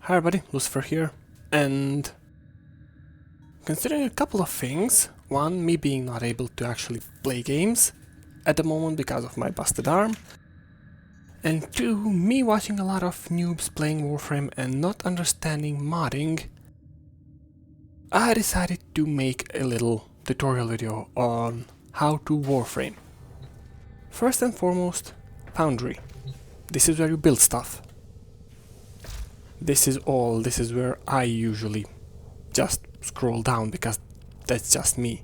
Hi everybody, Lucifer here, and considering a couple of things. One, me being not able to actually play games at the moment because of my busted arm, and two, me watching a lot of noobs playing Warframe and not understanding modding, I decided to make a little tutorial video on how to Warframe. First and foremost, Foundry. This is where you build stuff. This is where I usually just scroll down because that's just me.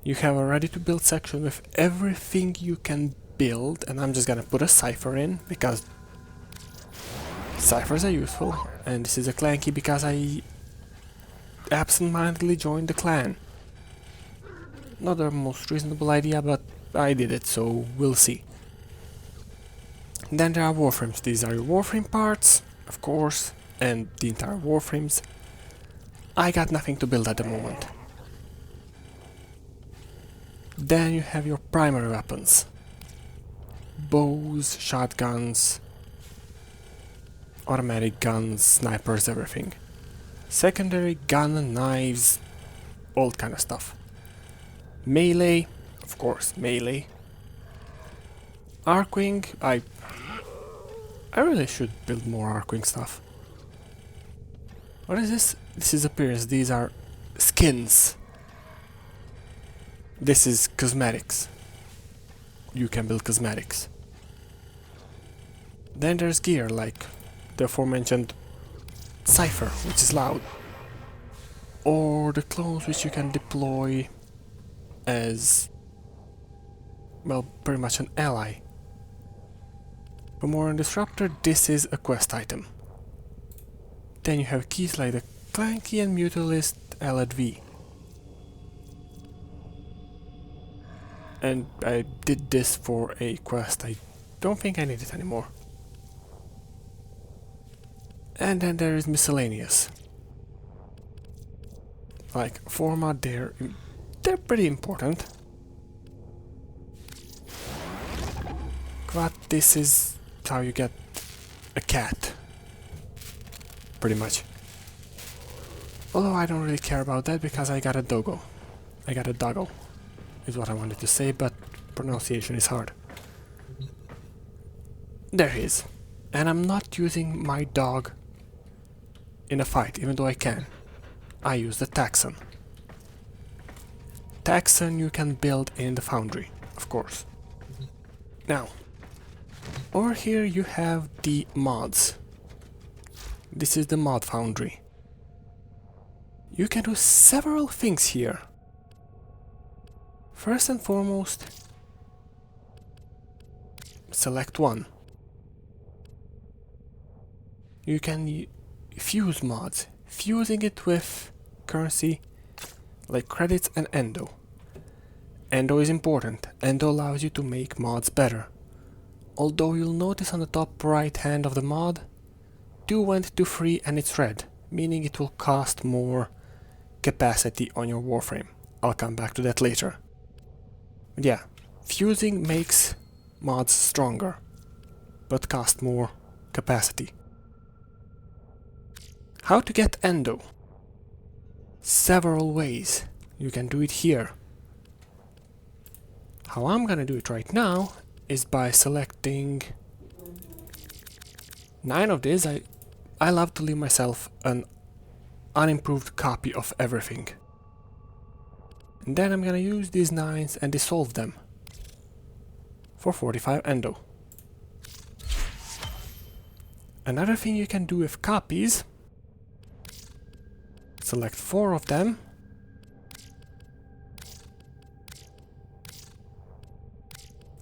You have a ready to build section with everything you can build, and I'm just gonna put a cipher in because ciphers are useful, and this is a clan key because I absentmindedly joined the clan. Not the most reasonable idea, but I did it, so we'll see. Then there are Warframes. These are your Warframe parts, of course, and the entire Warframes. I got nothing to build at the moment. Then you have your primary weapons. Bows, shotguns, automatic guns, snipers, everything. Secondary gun, knives, all kind of stuff. Melee, of course, melee. Arcwing, I really should build more Arcwing stuff. What is this? This is appearance. These are skins. This is cosmetics. You can build cosmetics. Then there's gear, like the aforementioned cipher, which is loud. Or the clothes which you can deploy as, well, pretty much an ally. For more on Disruptor, this is a quest item. Then you have keys like the Clan Key and Mutualist L at V. And I did this for a quest. I don't think I need it anymore. And then there is miscellaneous. Like format, they're pretty important. But this is how you get a cat. Pretty much. Although I don't really care about that because I got a doggo. I got a doggo, is what I wanted to say, but pronunciation is hard. There he is. And I'm not using my dog in a fight, even though I can. I use the Taxon. Taxon you can build in the Foundry, of course. Now, over here you have the mods. This is the mod foundry. You can do several things here. First and foremost, select one. You can fuse mods, fusing it with currency like credits and Endo. Endo is important. Endo allows you to make mods better. Although you'll notice on the top right hand of the mod, 2 went to free and it's red, meaning it will cost more capacity on your Warframe. I'll come back to that later. But yeah, fusing makes mods stronger, but cost more capacity. How to get Endo? Several ways. You can do it here. How I'm gonna do it right now is by selecting 9 of these. I love to leave myself an unimproved copy of everything. And then I'm gonna use these 9s and dissolve them for 45 Endo. Another thing you can do with copies, select 4 of them,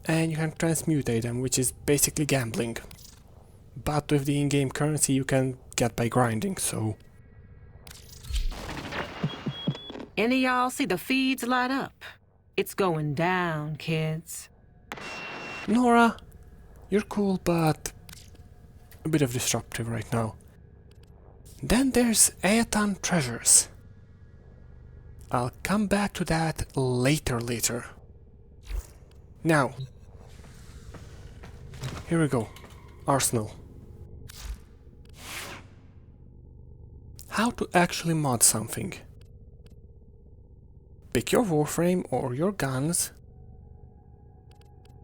and you can transmutate them, which is basically gambling. But with the in-game currency you can get by grinding, so... Any of y'all see the feeds light up? It's going down, kids. Nora, you're cool, but a bit of disruptive right now. Then there's Aeton treasures. I'll come back to that later. Now, here we go. Arsenal. how to actually mod something. Pick your Warframe or your guns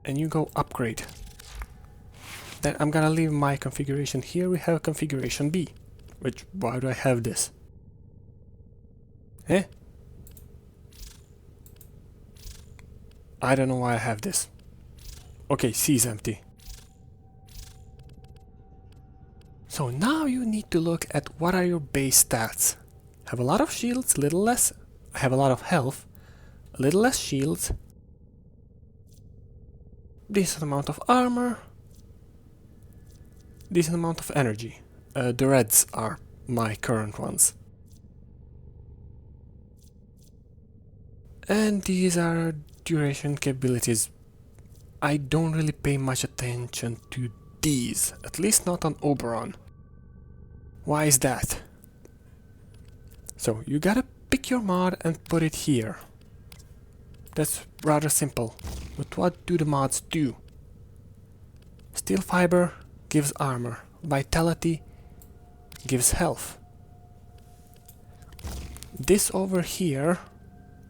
and you go upgrade. Then I'm gonna leave my configuration here. We have configuration B. Which, why do I have this? Eh? I don't know why I have this. Okay, C is empty. So now you need to look at what are your base stats. Have a lot of shields, little less. I have a lot of health, a little less shields. Decent amount of armor. Decent amount of energy. The reds are my current ones. And these are duration capabilities. I don't really pay much attention to these, at least not on Oberon. Why is that? So you gotta pick your mod and put it here. That's rather simple. But what do the mods do? Steel fiber gives armor. Vitality gives health. This over here,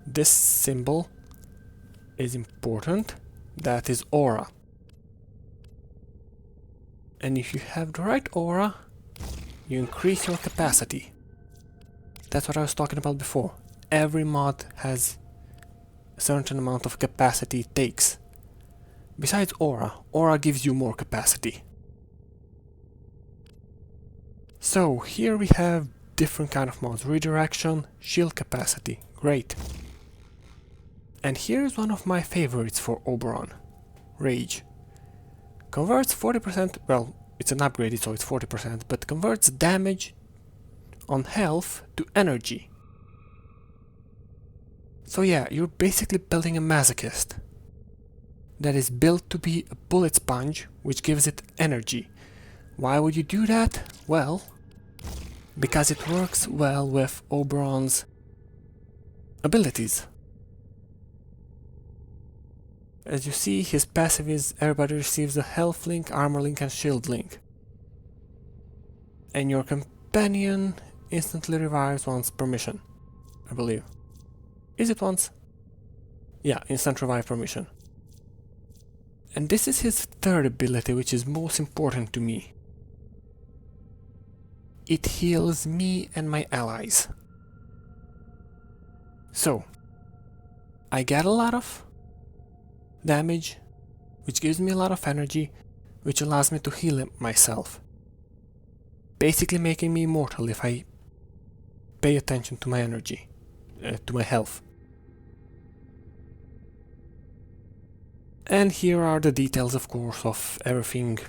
this symbol is important. That is aura. And if you have the right aura, you increase your capacity. That's what I was talking about before. Every mod has a certain amount of capacity it takes. Besides aura, aura gives you more capacity. So here we have different kind of mods. Redirection, shield capacity, great. And here's one of my favorites for Oberon. Rage. Converts 40%, well, it's an upgrade so it's 40%, but converts damage on health to energy. So yeah, you're basically building a masochist that is built to be a bullet sponge, which gives it energy. Why would you do that? Well, because it works well with Oberon's abilities. As you see, his passive is everybody receives a health link, armor link and shield link. And your companion instantly revives once per mission, I believe. Is it once? Yeah, instant revive per mission. And this is his third ability, which is most important to me. It heals me and my allies. So, I get a lot of damage, which gives me a lot of energy, which allows me to heal myself. Basically making me immortal if I pay attention to my energy, to my health. And here are the details, of course, of everything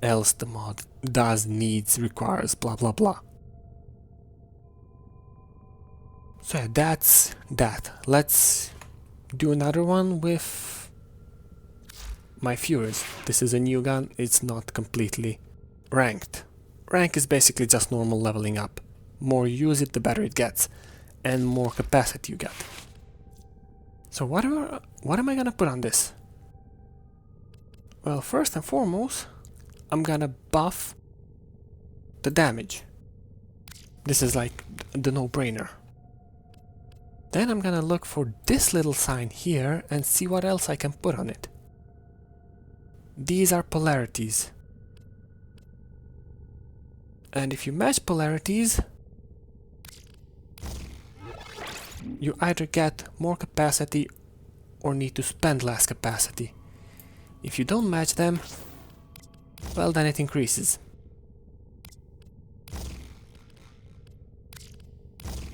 else the mod does, needs, requires, blah blah blah. So yeah, that's that. Let's do another one with my Furies. This is a new gun, it's not completely ranked. Rank is basically just normal leveling up. More you use it, the better it gets, and more capacity you get. So what am I gonna put on this? Well, first and foremost, I'm gonna buff the damage. This is like the no-brainer. Then I'm gonna look for this little sign here and see what else I can put on it. These are polarities. And if you match polarities, you either get more capacity or need to spend less capacity. If you don't match them, well, then it increases.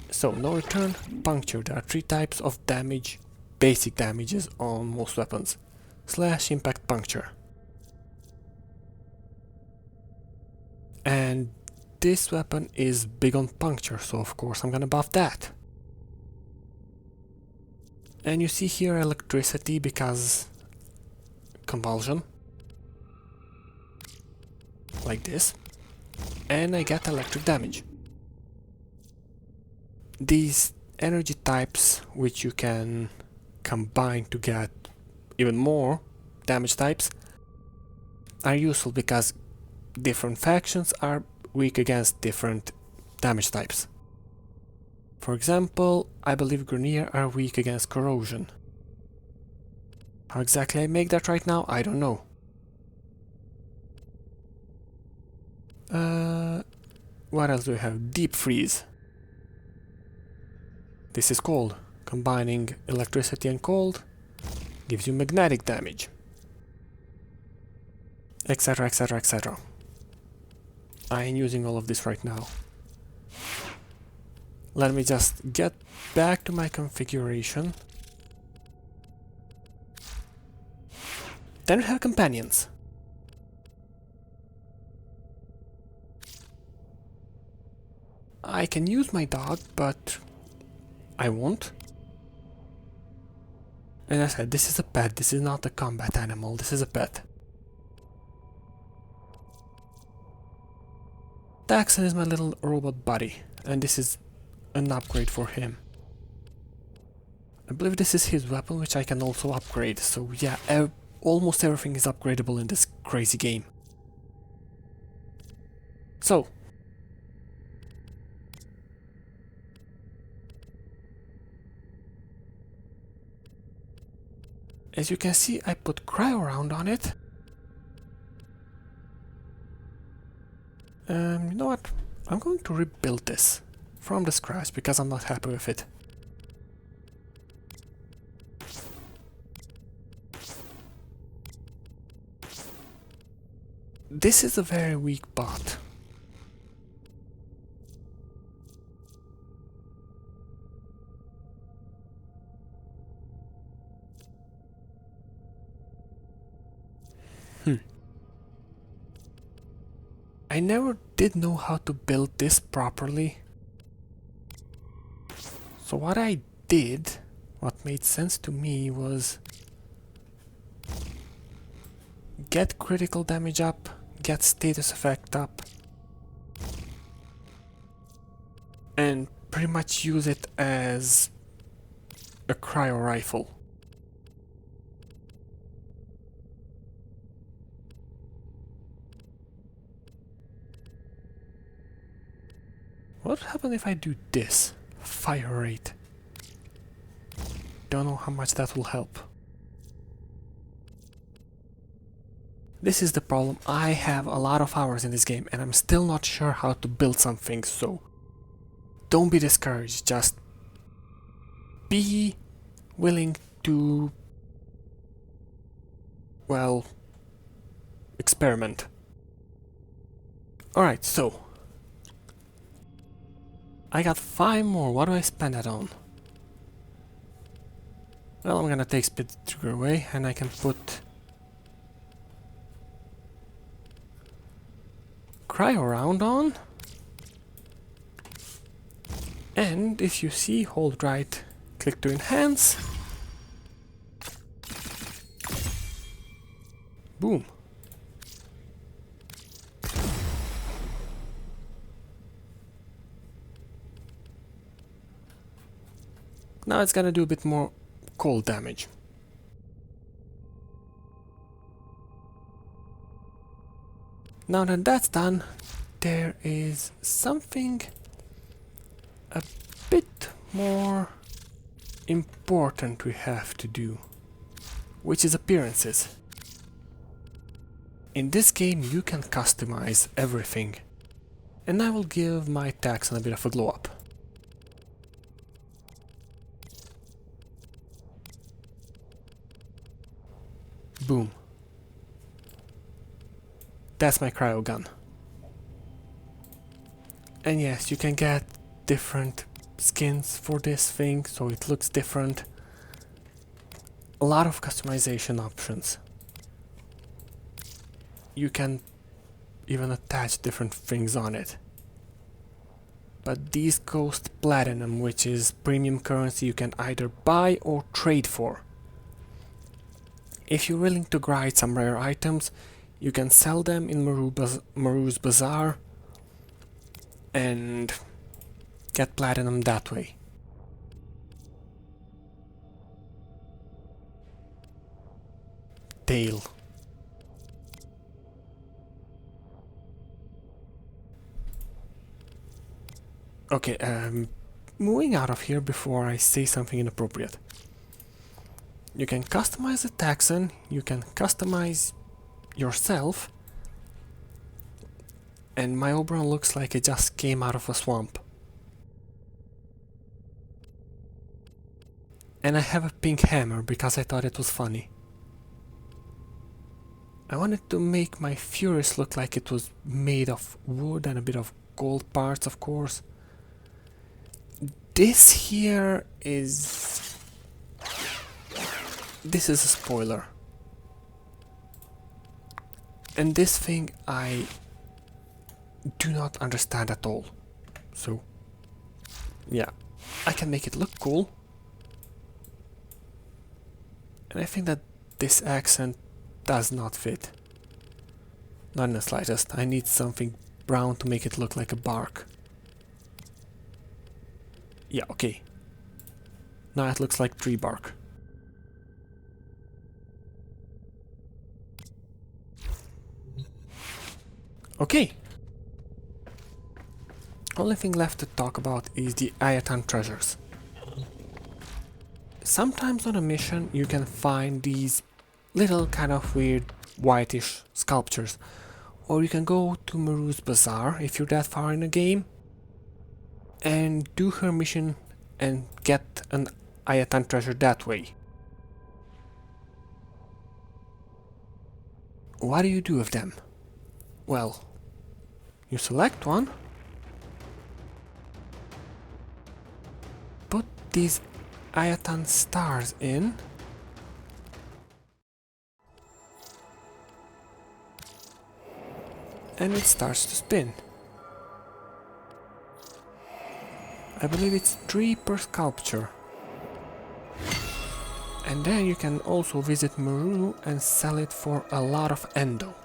So, no return, puncture. There are 3 types of damage, basic damages on most weapons. Slash, impact, puncture. And this weapon is big on puncture, so of course I'm gonna buff that. And you see here electricity because convulsion. Like this. And I get electric damage. These energy types, which you can combine to get even more damage types, are useful because different factions are weak against different damage types. For example, I believe Grenier are weak against corrosion. How exactly I make that right now, I don't know. What else do we have? Deep freeze. This is cold. Combining electricity and cold gives you magnetic damage. Etc, etc, etc. I am using all of this right now. Let me just get back to my configuration. Then we have companions. I can use my dog, but I won't. As I said, this is a pet, this is not a combat animal, this is a pet. Daxon is my little robot buddy, and this is an upgrade for him. I believe this is his weapon, which I can also upgrade, so yeah, almost everything is upgradable in this crazy game. So, as you can see, I put cryo round on it. You know what? I'm going to rebuild this from the scratch because I'm not happy with it. This is a very weak bot. I never did know how to build this properly. So what I did, what made sense to me was get critical damage up, get status effect up, and pretty much use it as a cryo rifle. What would happen if I do this? Fire rate. Don't know how much that will help. This is the problem. I have a lot of hours in this game and I'm still not sure how to build something, so don't be discouraged, just be willing to, well, experiment. Alright, so I got 5 more. What do I spend that on? Well, I'm gonna take Speed Trigger away and I can put Cryo Round on. And if you see, hold right, click to enhance. Boom. Now it's gonna do a bit more cold damage. Now that that's done, there is something a bit more important we have to do, which is appearances. In this game you can customize everything, and I will give my Taxon a bit of a glow up. Boom. That's my cryo gun. And yes, you can get different skins for this thing, so it looks different. A lot of customization options. You can even attach different things on it. But these cost platinum, which is premium currency you can either buy or trade for. If you're willing to grind some rare items, you can sell them in Maru's Bazaar and get platinum that way. Tail. Okay, moving out of here before I say something inappropriate. You can customize the taxon, you can customize yourself, and my Oberon looks like it just came out of a swamp. And I have a pink hammer because I thought it was funny. I wanted to make my Furious look like it was made of wood and a bit of gold parts, of course. This here is... This is a spoiler. And this thing I do not understand at all. So, yeah, I can make it look cool. And I think that this accent does not fit. Not in the slightest. I need something brown to make it look like a bark. Yeah, okay. Now it looks like tree bark. Okay. Only thing left to talk about is the Ayatan treasures. Sometimes on a mission you can find these little kind of weird whitish sculptures, or you can go to Maru's Bazaar if you're that far in the game and do her mission and get an Ayatan treasure that way. What do you do with them? Well, you select one, put these Ayatan stars in, and it starts to spin. I believe it's 3 per sculpture. And then you can also visit Maru and sell it for a lot of endo.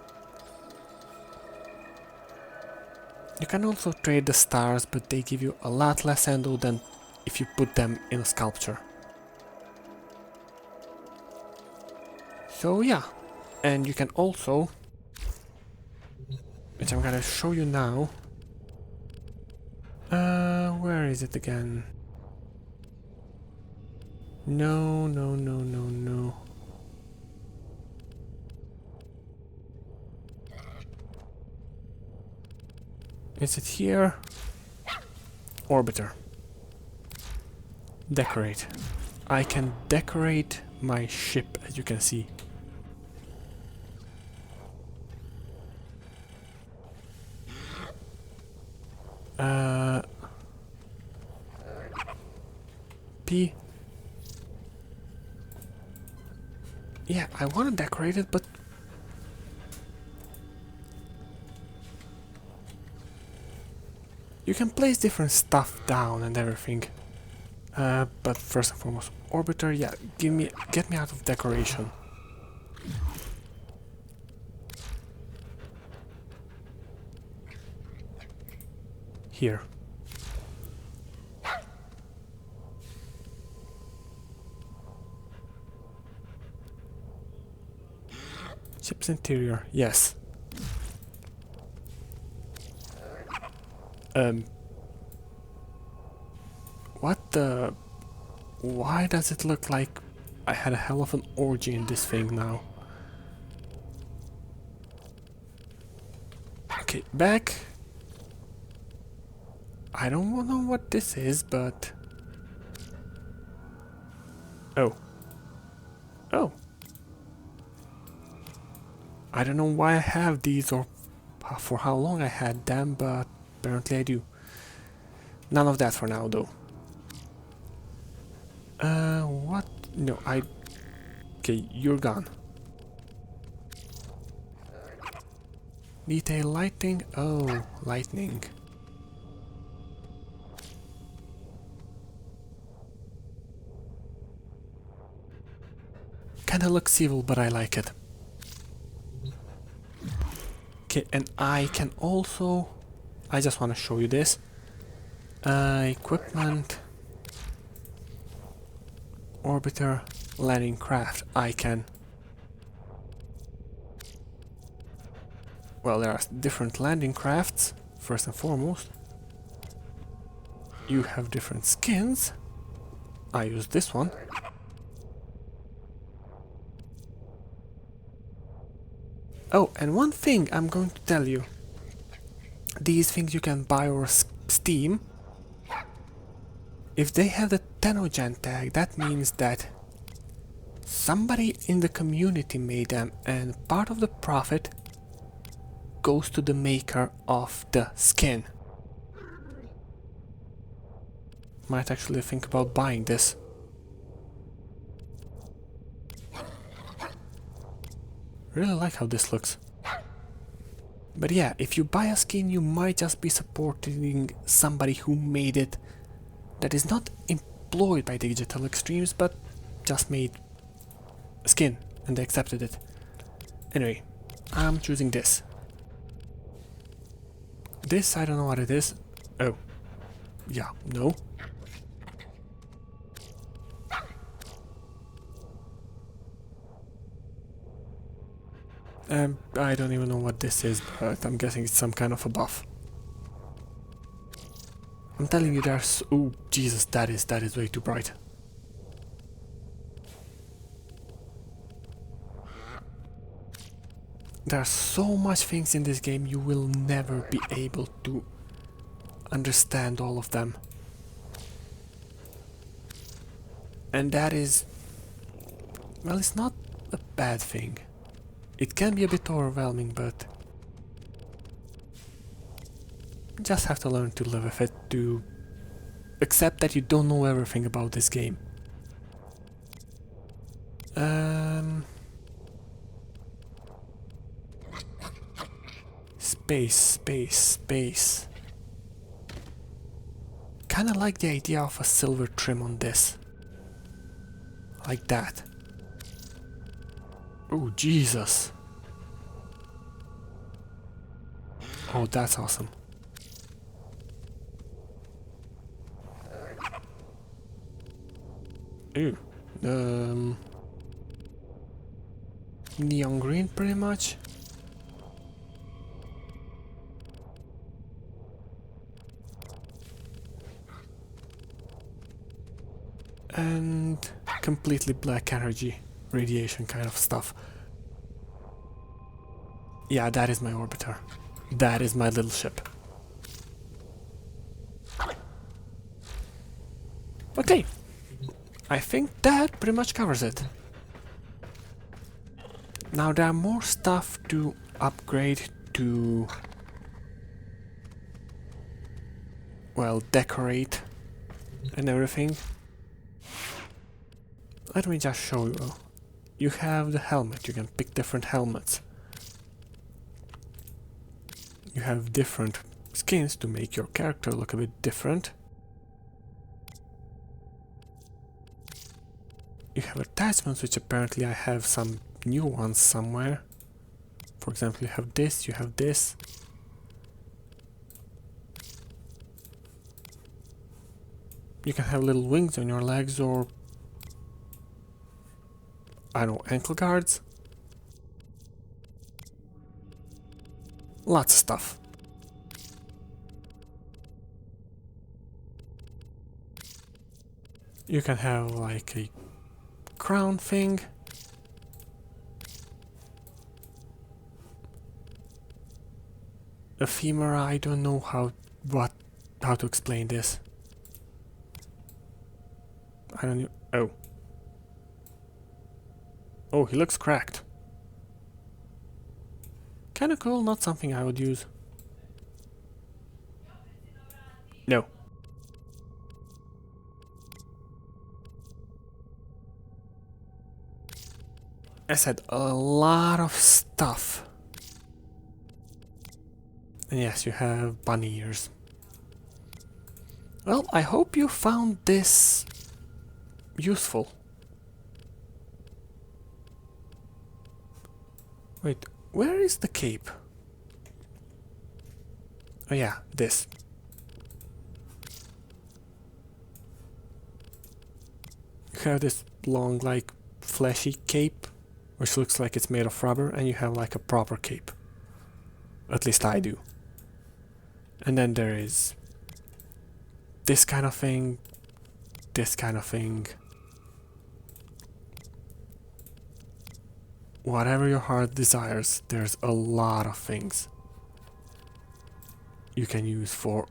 You can also trade the stars, but they give you a lot less endo than if you put them in a sculpture. So yeah, and you can also, which I'm gonna show you now. Where is it again? No. Is it here? Orbiter. Decorate. I can decorate my ship, as you can see. P. Yeah, I want to decorate it, but you can place different stuff down and everything. But first and foremost, Orbiter, yeah, get me out of decoration. Here. Ship's interior, yes. What the... Why does it look like I had a hell of an orgy in this thing now? Okay, back. I don't know what this is, but... Oh. Oh. I don't know why I have these or for how long I had them, but apparently I do. None of that for now, though. What? No, Okay, you're gone. Detail lighting? Oh, lightning. Kinda looks evil, but I like it. Okay, and I can also... I just want to show you this. Equipment... Orbiter, landing craft. I can... Well, there are different landing crafts, first and foremost. You have different skins. I use this one. Oh, and one thing I'm going to tell you. These things you can buy over Steam. If they have the Tenogen tag, that means that somebody in the community made them, and part of the profit goes to the maker of the skin. Might actually think about buying this. Really like how this looks. But yeah, if you buy a skin, you might just be supporting somebody who made it that is not employed by Digital Extremes, but just made a skin and they accepted it. Anyway, I'm choosing this. This, I don't know what it is. Oh. Yeah, no. I don't even know what this is, but I'm guessing it's some kind of a buff. I'm telling you, there's... Oh, Jesus, that is way too bright. There are so much things in this game, you will never be able to understand all of them. And that is... Well, it's not a bad thing. It can be a bit overwhelming, but you just have to learn to live with it, to accept that you don't know everything about this game. Space. Kinda like the idea of a silver trim on this. Like that. Oh, Jesus. Oh, that's awesome. Ew. Neon green, pretty much. And completely black energy, radiation kind of stuff. Yeah, that is my orbiter. That is my little ship. Okay, I think that pretty much covers it. Now there are more stuff to upgrade to, well, decorate and everything. Let me just show you. You have the helmet, you can pick different helmets. You have different skins to make your character look a bit different. You have attachments, which apparently I have some new ones somewhere. For example, you have this, you have this. You can have little wings on your legs, or I don't know, ankle guards. Lots of stuff. You can have like a crown thing. Ephemera, I don't know how to explain this. I don't know. Oh. Oh, he looks cracked. Kinda cool, not something I would use. No. I said a lot of stuff. And yes, you have bunny ears. Well, I hope you found this useful. Wait, where is the cape? Oh yeah, this. You have this long, like, fleshy cape, which looks like it's made of rubber, and you have like a proper cape. At least I do. And then there is this kind of thing, this kind of thing. Whatever your heart desires, there's a lot of things you can use for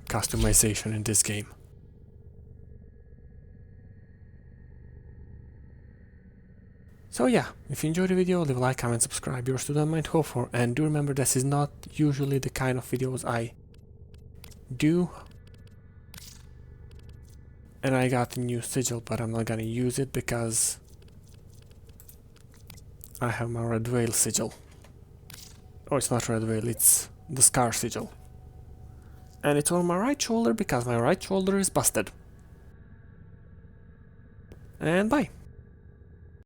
customization in this game. So yeah, if you enjoyed the video, leave a like, comment, subscribe, yours to the mind hope for, and do remember this is not usually the kind of videos I do. And I got a new sigil, but I'm not gonna use it because I have my red whale sigil. Oh, it's not red whale, it's the scar sigil. And it's on my right shoulder because my right shoulder is busted. And bye.